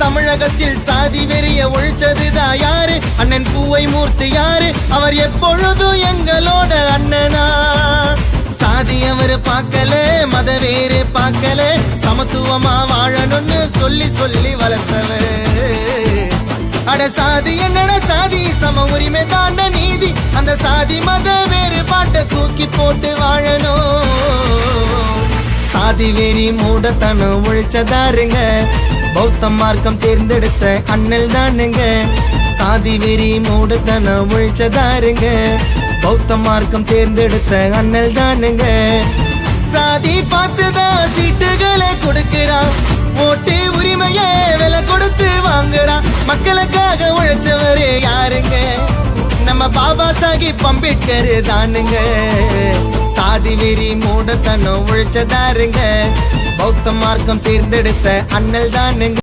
தமிழகத்தில் சாதி வெறிய ஒழிச்சதுதான் யாரு? அண்ணன் பூவை மூர்த்தி யாரு? அவர் எப்பொழுதும் எங்களோட அண்ணனா. சாதி அவரு பார்க்கல, மத வேறு பார்க்கல, சமத்துவமா வாழணும்னு சொல்லி சொல்லி வளர்த்தவர். அட சாதி என்னடா சாதி, சம உரிமை தாண்ட நீதி, அந்த சாதி மத வேறுபாட்டை தூக்கி போட்டு வாழணும். சாதி வெறி மூடத்தனம் ஒழிச்சதாருங்க, பௌத்த மார்க்கம் தேர்ந்தெடுத்த அண்ணல் தானுங்க. சாதி வெறி மூடத்தனம் ஒழிச்சதாருங்க, பௌத்த மார்க்கம் தேர்ந்தெடுத்த அண்ணல் தானுங்க. சாதி பார்த்துதான் சீட்டுகளை கொடுக்கிறான், ஓட்டு உரிமைய விலை கொடுத்து வாங்குறான். மக்களுக்காக உழைச்சவரு யாருங்க? நம்ம பாபா சாஹிப் அம்பேத்கர் தானுங்க. சாதி வெறி மூடத்தனம் ஒழிச்சதாருங்க, பௌத்த மார்க்கம் தேர்ந்தெடுத்த அண்ணல் தானுங்க.